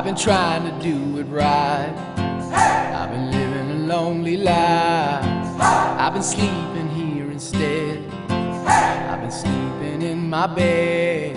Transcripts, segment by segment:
been trying to do it right. I've been living a lonely life. I've been sleeping here instead. I've been sleeping in my bed.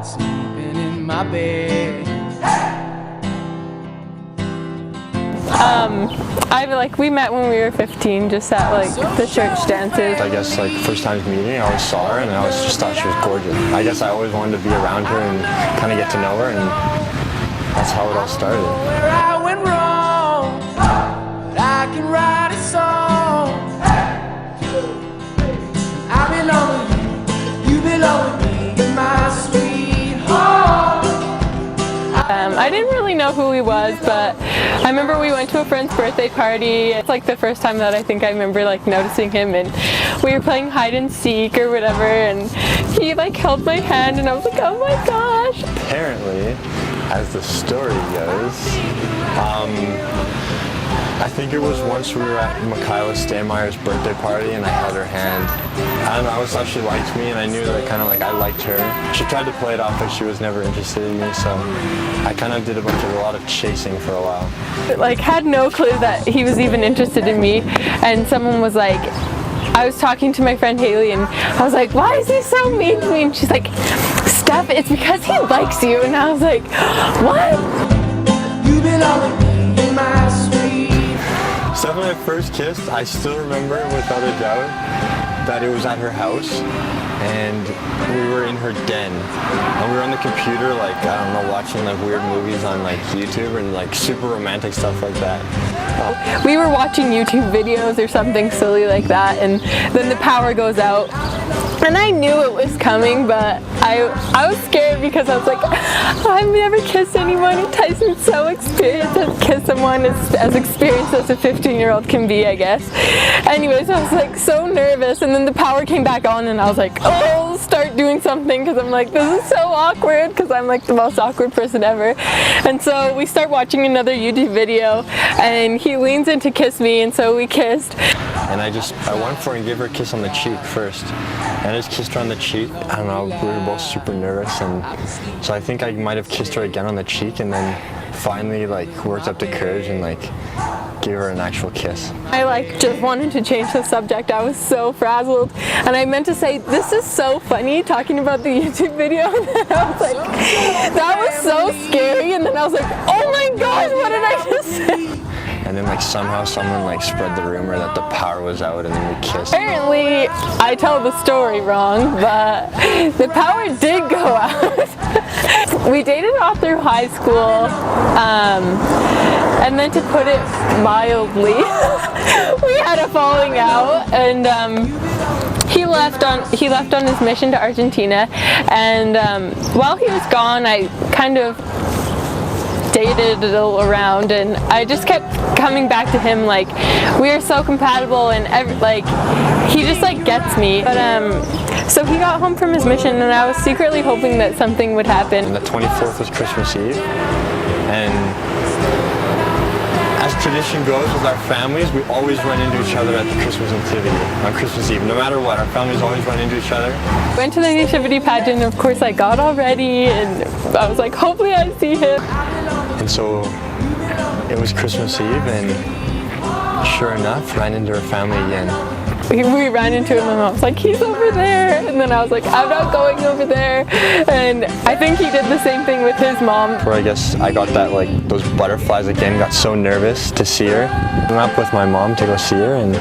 Sleeping in my bed. We met when we were 15, just at the church dances. I guess first time meeting, I always saw her and I always just thought she was gorgeous. I guess I always wanted to be around her and kind of get to know her, and that's how it all started. Where I went wrong, but I can write a song. I belong with you, you belong with me, my sweetheart. I didn't really know who he was, but I remember we went to a friend's birthday party. It's the first time that I think I remember noticing him, and we were playing hide and seek or whatever, and he held my hand and I was like, oh my gosh. Apparently, as the story goes, I think it was once we were at Michaela Stanmeyer's birthday party and I held her hand. I don't know, I always thought she liked me, and I knew that I liked her. She tried to play it off like she was never interested in me, so I kind of did a lot of chasing for a while. Had no clue that he was even interested in me, and someone was I was talking to my friend Haley and I was like, why is he so mean to me? And she's like, Steph, it's because he likes you. And I was like, what? You belong with me, my sweet. Steph and I first kissed, I still remember without a doubt that it was at her house and we were in her den and we were on the computer I don't know, watching weird movies on YouTube and super romantic stuff like that. We were watching YouTube videos or something silly like that, and then the power goes out. And I knew it was coming, but I was scared because I was like, I've never kissed anyone, and Tyson's so experienced to kiss someone as experienced as a 15-year-old can be, I guess. Anyways, I was so nervous, and then the power came back on and I was like, oh, start doing something, because I'm this is so awkward, because I'm the most awkward person ever. And so we start watching another YouTube video and he leans in to kiss me, and so we kissed. And I went for it and gave her a kiss on the cheek first. And I just kissed her on the cheek. I don't know, we were both super nervous, and so I think I might have kissed her again on the cheek, and then finally worked up the courage and gave her an actual kiss. I just wanted to change the subject. I was so frazzled, and I meant to say, this is so funny, talking about the YouTube video, and then I was like, that was so scary, and then I was like, oh my gosh, what did I just say? And then somehow someone spread the rumor that the power was out, and then we kissed. Apparently I tell the story wrong, but the power did go out. We dated all through high school, and then to put it mildly, we had a falling out, and he left on his mission to Argentina, and while he was gone, I kind of dated a little around, and I just kept coming back to him we are so compatible, and he just gets me. But so he got home from his mission, and I was secretly hoping that something would happen. And the 24th was Christmas Eve, and as tradition goes with our families, we always run into each other at the Christmas nativity on Christmas Eve. No matter what, our families always run into each other. Went to the nativity pageant, and of course I got all ready, and I was like, hopefully I see him. And so it was Christmas Eve, and sure enough, ran into her family again. We ran into him, and I was like, he's over there, and then I was like, I'm not going over there, and I think he did the same thing with his mom. Where I guess I got that those butterflies again, got so nervous to see her. I went up with my mom to go see her, and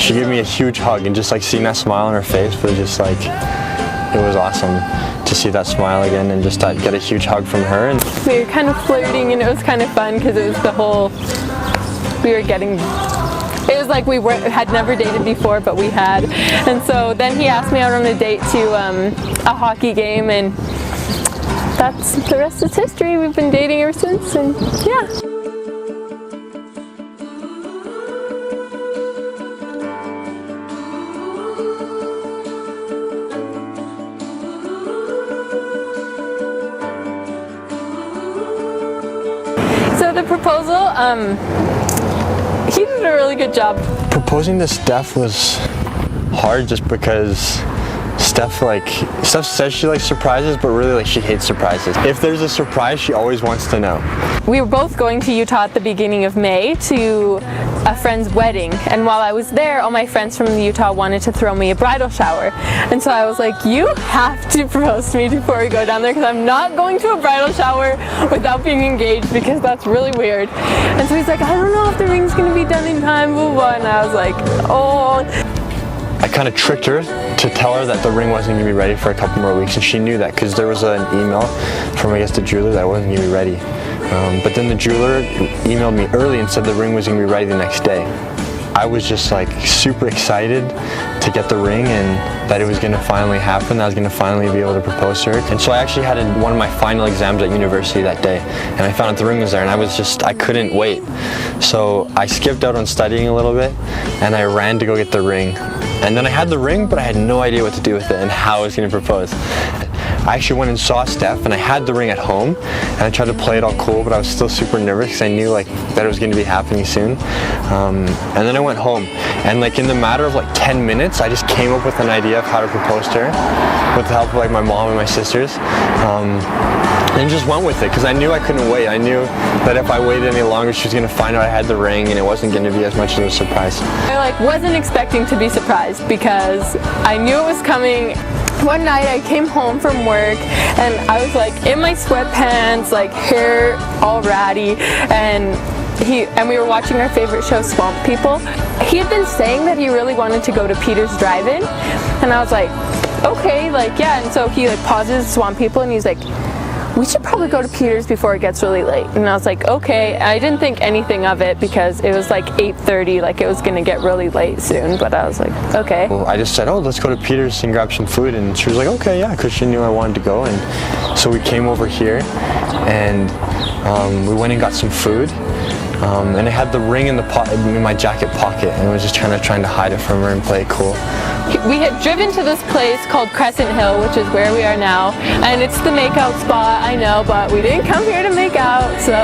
she gave me a huge hug, and just seeing that smile on her face was just it was awesome to see that smile again, and just get a huge hug from her. And we were kind of flirting, and it was kind of fun because it was it was we had never dated before, but we had. And so then he asked me out on a date to a hockey game, and that's the rest is history. We've been dating ever since, and yeah. So the proposal, he did a really good job. Proposing to Steph was hard just because Steph says she likes surprises, but really like she hates surprises. If there's a surprise, she always wants to know. We were both going to Utah at the beginning of May to a friend's wedding, and while I was there, all my friends from Utah wanted to throw me a bridal shower, and so I was like, you have to propose to me before we go down there, because I'm not going to a bridal shower without being engaged, because that's really weird. And so he's like, I don't know if the ring's gonna be done in time, blah, blah, and I was like, oh. I kind of tricked her to tell her that the ring wasn't going to be ready for a couple more weeks, and she knew that because there was an email from, I guess, the jeweler that it wasn't going to be ready. But then the jeweler emailed me early and said the ring was going to be ready the next day. I was just like super excited to get the ring and that it was going to finally happen, that I was going to finally be able to propose to her. And so I actually had one of my final exams at university that day, and I found out the ring was there, and I couldn't wait. So I skipped out on studying a little bit, and I ran to go get the ring. And then I had the ring, but I had no idea what to do with it and how I was going to propose. I actually went and saw Steph, and I had the ring at home, and I tried to play it all cool, but I was still super nervous because I knew like that it was going to be happening soon. And then I went home, and like in the matter of like 10 minutes, I just came up with an idea of how to propose to her with the help of like my mom and my sisters. And just went with it because I knew I couldn't wait. I knew that if I waited any longer, she was going to find out I had the ring, and it wasn't going to be as much of a surprise. I wasn't expecting to be surprised because I knew it was coming. One night I came home from work and I was like in my sweatpants, like hair all ratty, and we were watching our favorite show, Swamp People. He had been saying that he really wanted to go to Peter's Drive-In, and I was like, okay, like yeah. And so he like pauses Swamp People and he's like, we should probably go to Peter's before it gets really late. And I was like, okay. I didn't think anything of it because it was like 8:30, like it was gonna get really late soon, but I was like, okay. Well, I just said, oh, let's go to Peter's and grab some food, and she was like, okay, yeah, because she knew I wanted to go. And so we came over here, and we went and got some food. And I had the ring in my jacket pocket, and I was just trying to hide it from her and play it cool. We had driven to this place called Crescent Hill, which is where we are now, and it's the makeout spot, I know, but we didn't come here to make out, so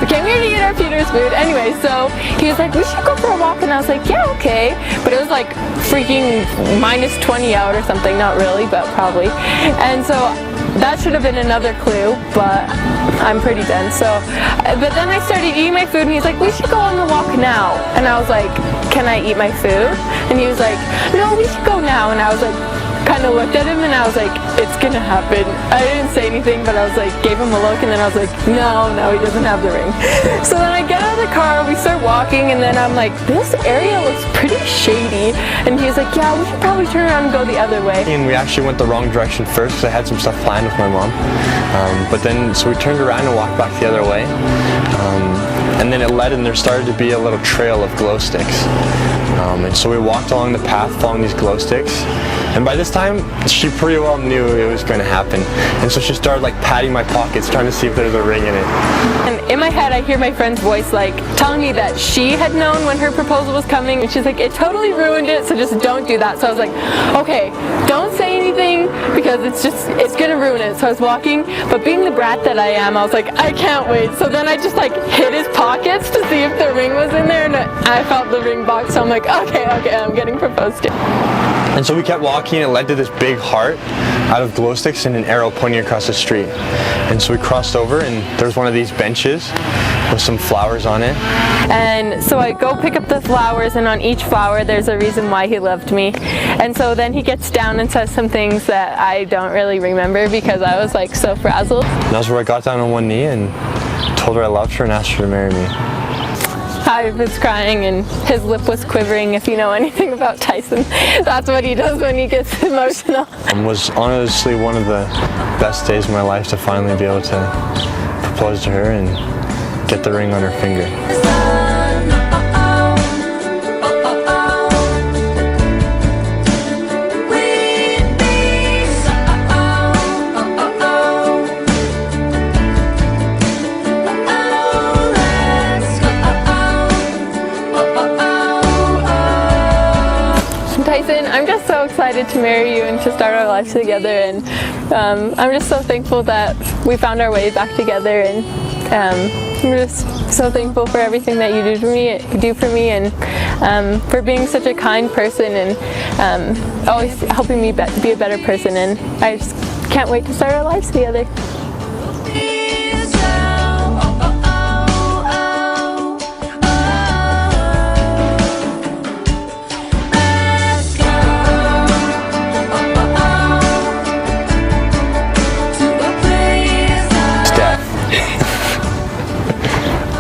we came here to eat our Peter's food. Anyway, so he was like, we should go for a walk, and I was like, yeah, okay, but it was like freaking -20 out or something, not really, but probably, and so that should have been another clue, but I'm pretty dense, so, but then I started eating my food, and he's like, we should go on the walk now, and I was like, can I eat my food? And he was like, no, we should go now, and I was like, kind of looked at him, and I was like, it's gonna happen. I didn't say anything, but I was like, gave him a look, and then I was like, no, he doesn't have the ring. So then I get out of the car, we start walking, and then I'm like, this area looks pretty shady, and he's like, yeah, we should probably turn around and go the other way. And we actually went the wrong direction first because I had some stuff planned with my mom, but then so we turned around and walked back the other way, and then it led, and there started to be a little trail of glow sticks. And so we walked along the path following these glow sticks, and by this time she pretty well knew it was going to happen, and so she started like patting my pockets trying to see if there's a ring in it. And in my head I hear my friend's voice like telling me that she had known when her proposal was coming, and she's like, it totally ruined it, so just don't do that. So I was like, okay, don't say anything because it's gonna ruin it. So I was walking, but being the brat that I am, I was like, I can't wait. So then I just like hit his pockets to see if the ring was in there, and I felt the ring box, so I'm like, okay, I'm getting proposed to. And so we kept walking, and it led to this big heart out of glow sticks and an arrow pointing across the street. And so we crossed over, and there's one of these benches with some flowers on it. And so I go pick up the flowers, and on each flower there's a reason why he loved me. And so then he gets down and says some things that I don't really remember because I was like so frazzled. And that's where I got down on one knee and told her I loved her and asked her to marry me. I was crying and his lip was quivering. If you know anything about Tyson, that's what he does when he gets emotional. It was honestly one of the best days of my life to finally be able to propose to her and get the ring on her finger. Tyson, I'm just so excited to marry you and to start our lives together, and I'm just so thankful that we found our way back together, and I'm just so thankful for everything that you do for me, and for being such a kind person, and always helping me be a better person. And I just can't wait to start our lives together.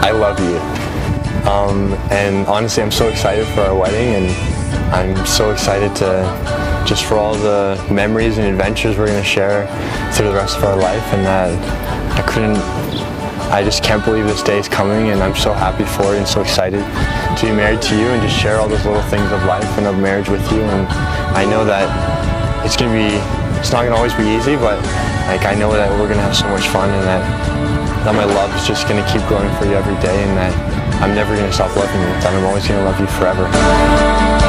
I love you. And honestly, I'm so excited for our wedding, and I'm so excited to just for all the memories and adventures we're going to share through the rest of our life, and that I just can't believe this day is coming, and I'm so happy for it and so excited to be married to you and just share all those little things of life and of marriage with you. And I know that it's not going to always be easy, but like I know that we're going to have so much fun, and that my love is just going to keep growing for you every day, and that I'm never going to stop loving you, that I'm always going to love you forever.